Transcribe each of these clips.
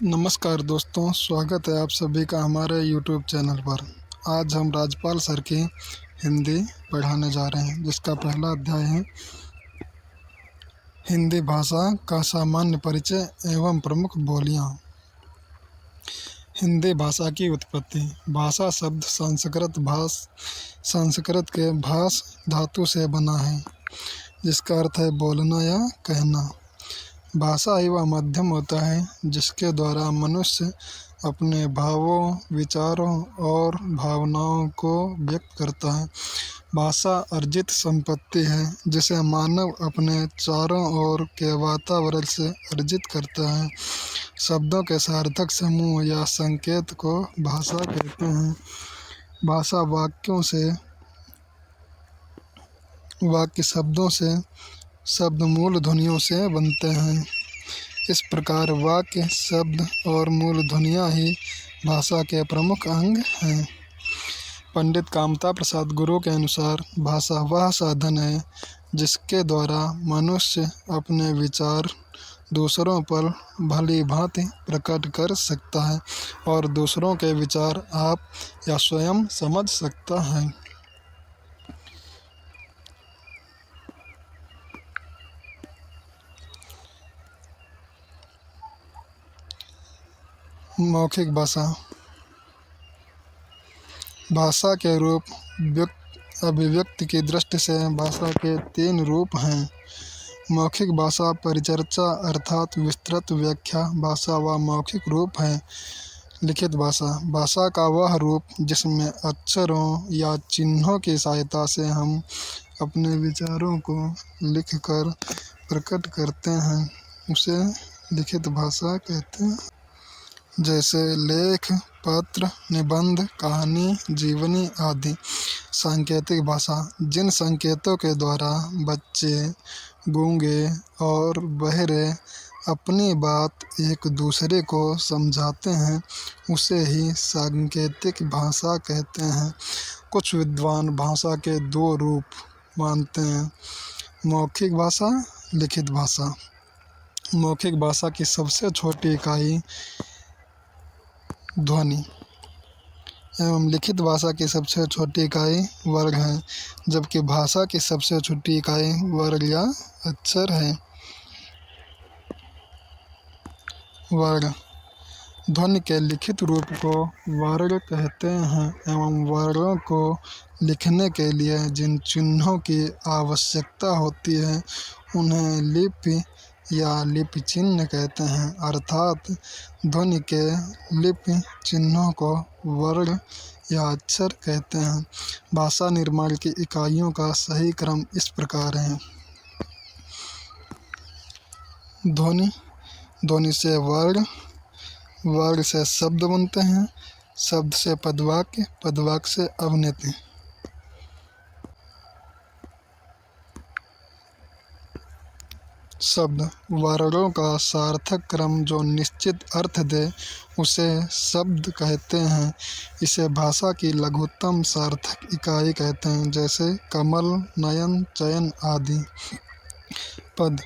नमस्कार दोस्तों, स्वागत है आप सभी का हमारे यूट्यूब चैनल पर। आज हम राजपाल सर की हिंदी पढ़ाने जा रहे हैं, जिसका पहला अध्याय है हिंदी भाषा का सामान्य परिचय एवं प्रमुख बोलियां। हिंदी भाषा की उत्पत्ति। भाषा शब्द संस्कृत के भाष धातु से बना है, जिसका अर्थ है बोलना या कहना। भाषा ही वह माध्यम होता है जिसके द्वारा मनुष्य अपने भावों, विचारों और भावनाओं को व्यक्त करता है। भाषा अर्जित संपत्ति है जिसे मानव अपने चारों ओर के वातावरण से अर्जित करता है। शब्दों के सार्थक समूह या संकेत को भाषा कहते हैं। भाषा वाक्य शब्दों से, शब्द मूल ध्वनियों से बनते हैं। इस प्रकार वाक्य, शब्द और मूल ध्वनियाँ ही भाषा के प्रमुख अंग हैं। पंडित कामता प्रसाद गुरु के अनुसार भाषा वह साधन है जिसके द्वारा मनुष्य अपने विचार दूसरों पर भली भांति प्रकट कर सकता है और दूसरों के विचार आप या स्वयं समझ सकता है। मौखिक भाषा। भाषा के रूप अभिव्यक्ति की दृष्टि से भाषा के 3 रूप हैं। मौखिक भाषा परिचर्चा अर्थात विस्तृत व्याख्या भाषा व मौखिक रूप है। लिखित भाषा। भाषा का वह रूप जिसमें अक्षरों या चिन्हों की सहायता से हम अपने विचारों को लिखकर प्रकट करते हैं, उसे लिखित भाषा कहते हैं। जैसे लेख, पत्र, निबंध, कहानी, जीवनी आदि। सांकेतिक भाषा। जिन संकेतों के द्वारा बच्चे, गूंगे और बहरे अपनी बात एक दूसरे को समझाते हैं, उसे ही सांकेतिक भाषा कहते हैं। कुछ विद्वान भाषा के 2 रूप मानते हैं, मौखिक भाषा, लिखित भाषा। मौखिक भाषा की सबसे छोटी इकाई ध्वनि एवं लिखित भाषा की सबसे छोटी इकाई वर्ग है, जबकि भाषा की सबसे छोटी इकाई वर्ग या अक्षर है। वर्ग। ध्वनि के लिखित रूप को वर्ग कहते हैं एवं वर्गों को लिखने के लिए जिन चिन्हों की आवश्यकता होती है उन्हें लिपि या लिपि चिन्ह कहते हैं, अर्थात ध्वनि के लिपि चिन्हों को वर्ग या अक्षर कहते हैं। भाषा निर्माण की इकाइयों का सही क्रम इस प्रकार है। ध्वनि। ध्वनि से वर्ग, वर्ग से शब्द बनते हैं, शब्द से पदवाक्य, पदवाक्य से अवनति। शब्द। वर्णों का सार्थक क्रम जो निश्चित अर्थ दे उसे शब्द कहते हैं। इसे भाषा की लघुत्तम सार्थक इकाई कहते हैं, जैसे कमल, नयन, चयन आदि। पद।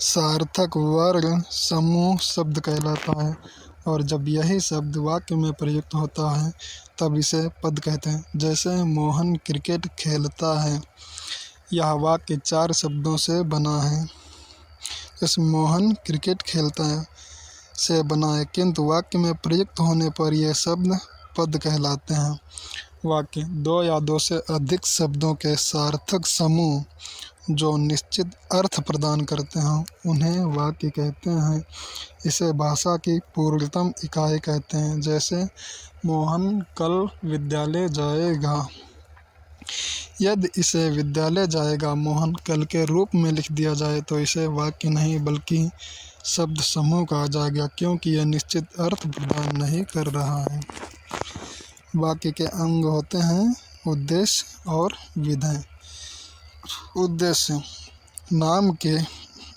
सार्थक वर्ग समूह शब्द कहलाता है और जब यही शब्द वाक्य में प्रयुक्त होता है तब इसे पद कहते हैं। जैसे मोहन क्रिकेट खेलता है, यह वाक्य 4 शब्दों से बना है। इस मोहन क्रिकेट खेलता है से बना है, किंतु वाक्य में प्रयुक्त होने पर ये शब्द पद कहलाते हैं। वाक्य। 2 या 2 से अधिक शब्दों के सार्थक समूह जो निश्चित अर्थ प्रदान करते हैं उन्हें वाक्य कहते हैं। इसे भाषा की पूर्णतम इकाई कहते हैं। जैसे मोहन कल विद्यालय जाएगा। यदि इसे विद्यालय जाएगा मोहन कल के रूप में लिख दिया जाए तो इसे वाक्य नहीं बल्कि शब्द समूह कहा जाएगा, क्योंकि यह निश्चित अर्थ प्रदान नहीं कर रहा है। वाक्य के अंग होते हैं उद्देश्य और विधेय। उद्देश्य।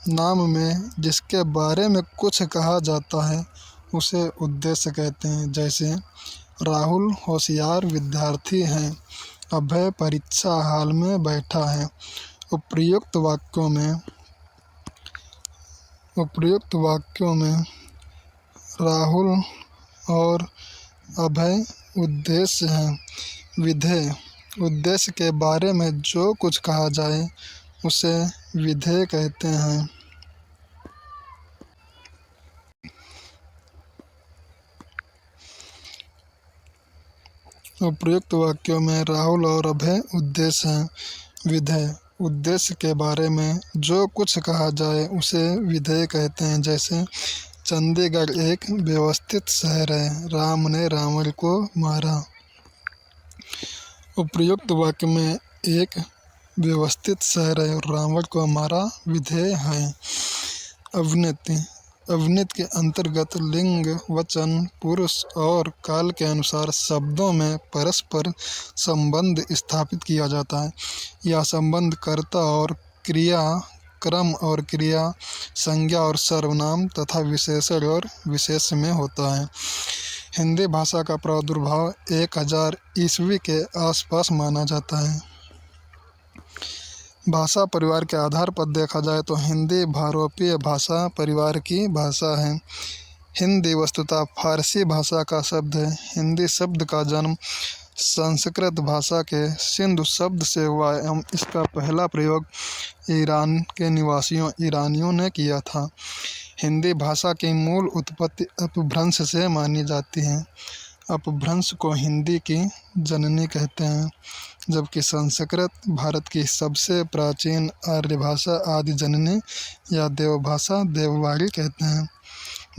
नाम में जिसके बारे में कुछ कहा जाता है उसे उद्देश्य कहते हैं। जैसे राहुल होशियार विद्यार्थी है, अभय परीक्षा हाल में बैठा है। उपर्युक्त वाक्यों में राहुल और अभय उद्देश्य हैं। विधेय, उद्देश्य के बारे में जो कुछ कहा जाए उसे विधेय कहते हैं। उपयुक्त वाक्यों में राहुल और अभय उद्देश्य हैं। विधेय, उद्देश्य के बारे में जो कुछ कहा जाए उसे विधेय कहते हैं। जैसे चंडीगढ़ एक व्यवस्थित शहर है, राम ने रावण को मारा। उपयुक्त वाक्य में एक व्यवस्थित शहर है और रावण को मारा विधेय है। अवनिति, अवनित के अंतर्गत लिंग, वचन, पुरुष और काल के अनुसार शब्दों में परस्पर संबंध स्थापित किया जाता है। यह संबंध कर्ता और क्रिया, क्रम और क्रिया, संज्ञा और सर्वनाम तथा विशेषण और विशेष में होता है। हिंदी भाषा का प्रादुर्भाव 1000 ईस्वी के आसपास माना जाता है। भाषा परिवार के आधार पर देखा जाए तो हिंदी भारोपीय भाषा परिवार की भाषा है। हिंदी वस्तुतः फारसी भाषा का शब्द है। हिंदी शब्द का जन्म संस्कृत भाषा के सिंधु शब्द से हुआ एवं इसका पहला प्रयोग ईरान के निवासियों ईरानियों ने किया था। हिंदी भाषा की मूल उत्पत्ति अपभ्रंश से मानी जाती है। अपभ्रंश को हिंदी की जननी कहते हैं, जबकि संस्कृत भारत की सबसे प्राचीन आर्य भाषा आदि जननी या देवभाषा देववाणी कहते हैं।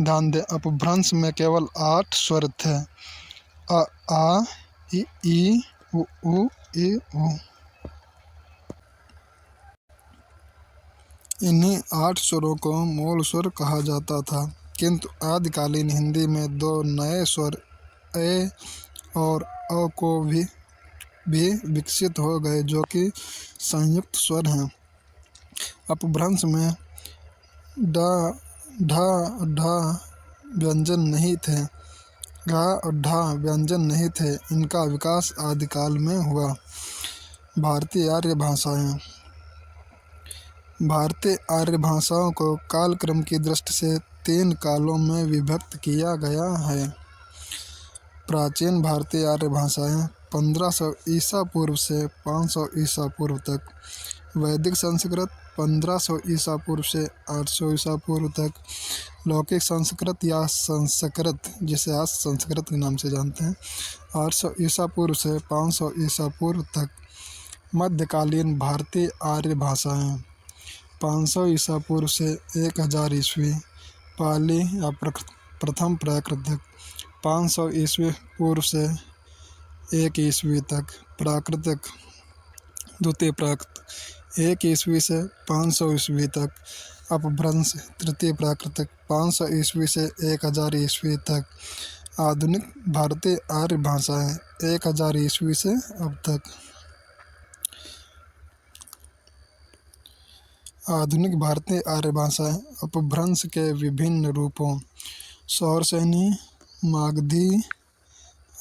ध्यान दें, अपभ्रंश में केवल 8 स्वर थे, अ, आ, ई, उ, ई, उ। इन्हीं 8 स्वरों को मूल स्वर कहा जाता था, किंतु आदिकालीन हिंदी में 2 नए स्वर ए और अ को भी विकसित हो गए, जो कि संयुक्त स्वर हैं। अपभ्रंश में ड, ढ, ढ व्यंजन नहीं थे, घ और ढ व्यंजन नहीं थे। इनका विकास आदिकाल में हुआ। भारतीय आर्य भाषाएं, भारतीय आर्य भाषाओं को कालक्रम की दृष्टि से 3 कालों में विभक्त किया गया है। प्राचीन भारतीय आर्य भाषाएं 1500 ईसा पूर्व से 500 ईसा पूर्व तक, वैदिक संस्कृत 1500 ईसा पूर्व से 800 ईसा पूर्व तक, लौकिक संस्कृत या संस्कृत जिसे आज संस्कृत के नाम से जानते हैं 800 ईसा पूर्व से 500 ईसा पूर्व तक। मध्यकालीन भारतीय आर्य भाषाएं 500 ईसा पूर्व से 1000 ईस्वी, पाली या प्रथम प्राकृत 500 ईस्वी पूर्व से 1 ईस्वी तक, प्राकृतिक द्वितीय प्राकृत 1 ईस्वी से 500 ईस्वी तक, अपभ्रंश तृतीय प्राकृतिक 500 ईस्वी से 1000 ईस्वी तक। आधुनिक भारतीय आर्य भाषाएं 1000 ईस्वी से अब तक। आधुनिक भारतीय आर्य भाषाएं अपभ्रंश के विभिन्न रूपों सौरसेनी, मागधी,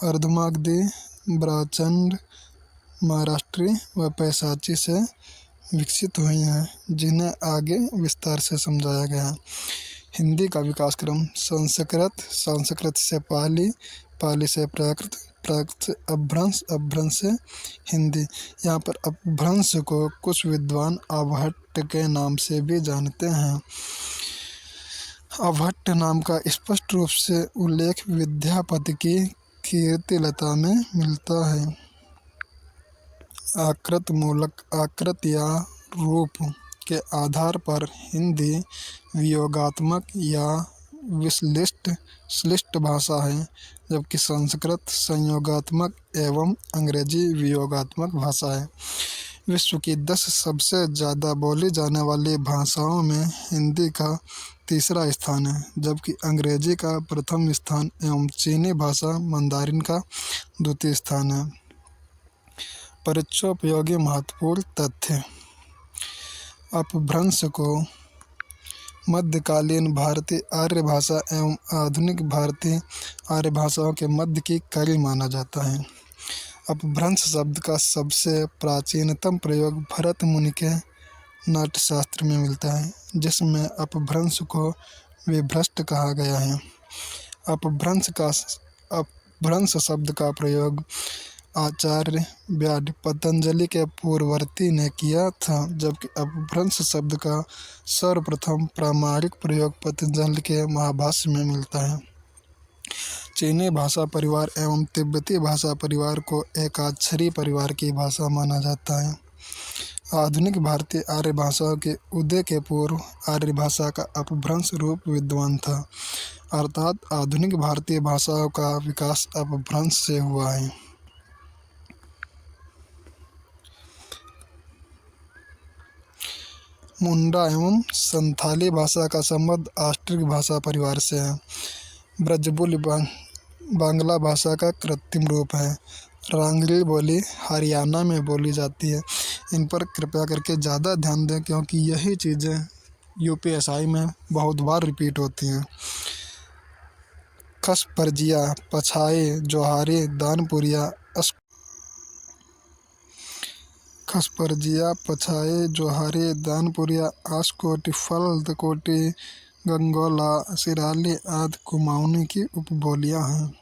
अर्धमागधी, ब्राह्मण, महाराष्ट्री व पैशाची से विकसित हुई हैं, जिन्हें आगे विस्तार से समझाया गया। हिंदी का विकास क्रम संस्कृत, संस्कृत से पाली, पाली से प्राकृत, प्राकृत से अपभ्रंश, अपभ्रंश से हिंदी। यहाँ पर अपभ्रंश को कुछ विद्वान अवहट्ट के नाम से भी जानते हैं। अवहट्ट नाम का स्पष्ट रूप से उल्लेख विद्यापति की कीर्तिलता में मिलता है। आकृत मूलक आकृत या रूप के आधार पर हिंदी वियोगात्मक या विश्लिष्ट भाषा है, जबकि संस्कृत संयोगात्मक एवं अंग्रेजी वियोगात्मक भाषा है। विश्व की 10 सबसे ज़्यादा बोली जाने वाली भाषाओं में हिंदी का तीसरा स्थान है, जबकि अंग्रेजी का प्रथम स्थान एवं चीनी भाषा मंदारिन का द्वितीय स्थान है। परिचयोपयोगी महत्वपूर्ण तथ्य। अपभ्रंश को मध्यकालीन भारतीय आर्य भाषा एवं आधुनिक भारतीय आर्य भाषाओं के मध्य की कड़ी माना जाता है। अपभ्रंश शब्द का सबसे प्राचीनतम प्रयोग भरत मुनि के नाट्यशास्त्र में मिलता है, जिसमें अपभ्रंश को विभ्रष्ट कहा गया है। अपभ्रंश शब्द का प्रयोग आचार्य व्याध पतंजलि के पूर्ववर्ती ने किया था, जबकि अपभ्रंश शब्द का सर्वप्रथम प्रामाणिक प्रयोग पतंजलि के महाभाष्य में मिलता है। चीनी भाषा परिवार एवं तिब्बती भाषा परिवार को एकाक्षरी परिवार की भाषा माना जाता है। आधुनिक भारतीय आर्य भाषाओं के उदय के पूर्व आर्य भाषा का अपभ्रंश रूप विद्यमान था, अर्थात आधुनिक भारतीय भाषाओं का विकास अपभ्रंश से हुआ है। मुंडा एवं संथाली भाषा का संबंध ऑस्ट्रिक भाषा परिवार से है। ब्रजबोली बांग्ला भाषा का कृत्रिम रूप है। रांगली बोली हरियाणा में बोली जाती है। इन पर कृपया करके ज़्यादा ध्यान दें, क्योंकि यही चीज़ें यूपीएसआई में बहुत बार रिपीट होती हैं। खसपरजिया, पछाए, जोहारी, दानपुरिया, खसपरजिया, पछाए, जोहारी, दानपुरिया, आसकोटी, फल्दकोटी, गंगोला, सिराली आदि कुमाऊनी की उपबोलियाँ हैं।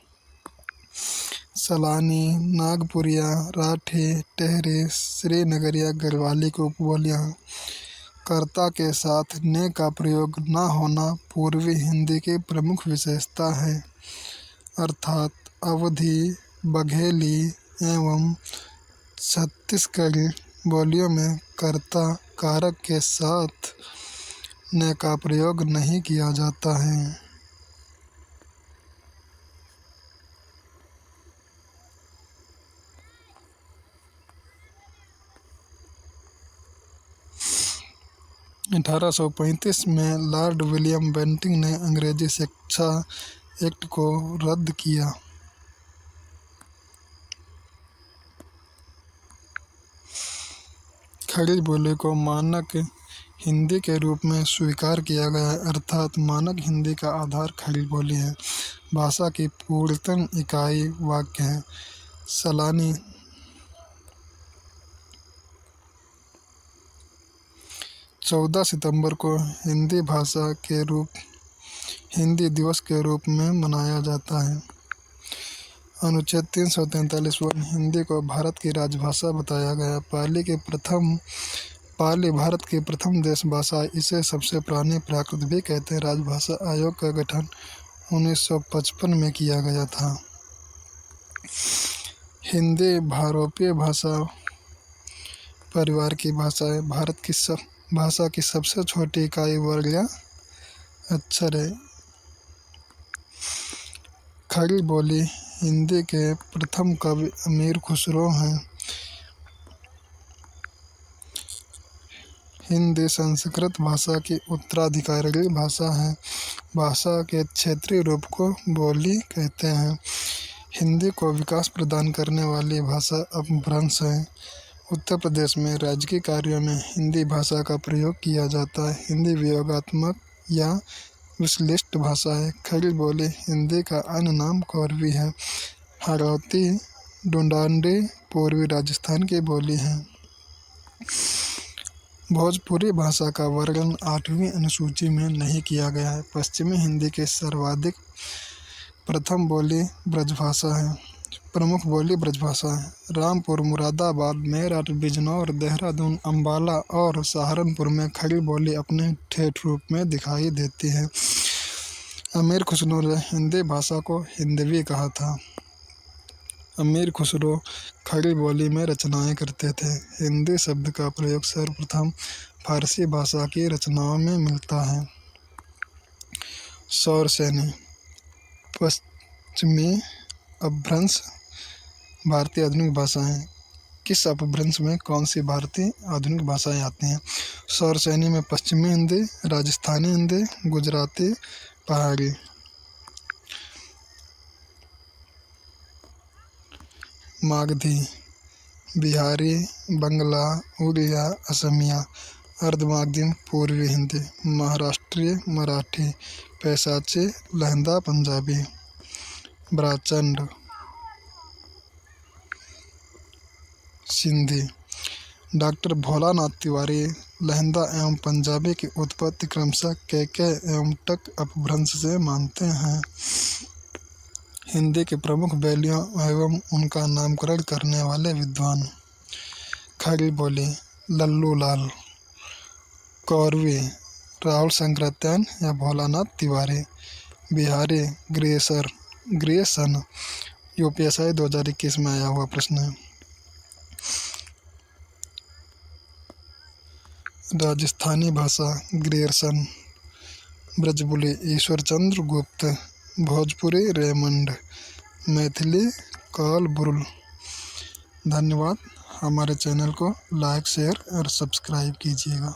सलानी, नागपुरिया, राठी, टेहरी, श्रीनगरिया, गढ़वाली की उपबोलियाँ हैं। कर्ता के साथ ने का प्रयोग न होना पूर्वी हिंदी की प्रमुख विशेषता है, अर्थात अवधी, बघेली एवं छत्तीसगढ़ी बोलियों में कर्ता कारक के साथ ने का प्रयोग नहीं किया जाता है। अठारह सौ 35 में लॉर्ड विलियम बेंटिंक ने अंग्रेजी शिक्षा एक्ट को रद्द किया। खड़ी बोली को मानक हिंदी के रूप में स्वीकार किया गया है, अर्थात मानक हिंदी का आधार खड़ी बोली है। भाषा की पूर्णतम इकाई वाक्य है। सलानी 14 सितंबर को हिंदी दिवस के रूप में मनाया जाता है। अनुच्छेद 343 हिंदी को भारत की राजभाषा बताया गया। पाली भारत की प्रथम देश भाषा, इसे सबसे पुरानी प्राकृत भी कहते हैं। राजभाषा आयोग का गठन 1955 में किया गया था। हिंदी भारोपीय भाषा परिवार की भाषा है। भारत की भाषा की सबसे छोटी इकाई वर्ग या अक्षर है। खड़ी बोली हिंदी के प्रथम कवि अमीर खुसरो हैं। हिंदी संस्कृत भाषा की उत्तराधिकारी भाषा है। भाषा के क्षेत्रीय रूप को बोली कहते हैं। हिंदी को विकास प्रदान करने वाली भाषा अपभ्रंश है। उत्तर प्रदेश में राजकीय कार्यों में हिंदी भाषा का प्रयोग किया जाता है। हिंदी वियोगात्मक या विश्लिष्ट भाषा है। खड़ी बोली हिंदी का अन्य नाम कोरवी है। हाड़ौती, डुंडांडी पूर्वी राजस्थान की बोली है। भोजपुरी भाषा का वर्णन 8वीं अनुसूची में नहीं किया गया है। पश्चिमी हिंदी की सर्वाधिक प्रथम बोली ब्रजभाषा है। प्रमुख बोली ब्रजभाषा है। रामपुर, मुरादाबाद, मेरठ, बिजनौर, देहरादून, अम्बाला और सहारनपुर में खड़ी बोली अपने ठेठ रूप में दिखाई देती है। अमीर खुसरो ने हिंदी भाषा को हिंदवी कहा था। अमीर खुसरो खड़ी बोली में रचनाएं करते थे। हिंदी शब्द का प्रयोग सर्वप्रथम फारसी भाषा की रचनाओं में मिलता है। सौरसेनी पश्चिमी अपभ्रंश भारतीय आधुनिक भाषाएं। किस अपभ्रंश में कौन सी भारतीय आधुनिक भाषाएं आती हैं? सौरसेनी में पश्चिमी हिंदी, राजस्थानी हिंदी, गुजराती, पहाड़ी। मागधी बिहारी, बंगला, उड़िया, असमिया। अर्धमागधी पूर्वी हिंदी, महाराष्ट्रीय, मराठी, पैशाची, लहंदा पंजाबी। ब्राचंड सिंधी। डॉक्टर भोलानाथ तिवारी लहंदा एवं पंजाबी की उत्पत्ति क्रमशः के एवं टक अपभ्रंश से मानते हैं। हिंदी के प्रमुख बोलियों एवं उनका नामकरण करने वाले विद्वान। खड़ी बोली लल्लू लाल, कौरवी राहुल शंकराचार्य या भोलानाथ तिवारी, बिहारी ग्रेसन यूपीएसआई 2021 में आया हुआ प्रश्न है। राजस्थानी भाषा ग्रेसन, ब्रजबुली ईश्वर चंद्र गुप्त, भोजपुरी रेमंड, मैथिली काल बुरुल। धन्यवाद। हमारे चैनल को लाइक शेयर और सब्सक्राइब कीजिएगा।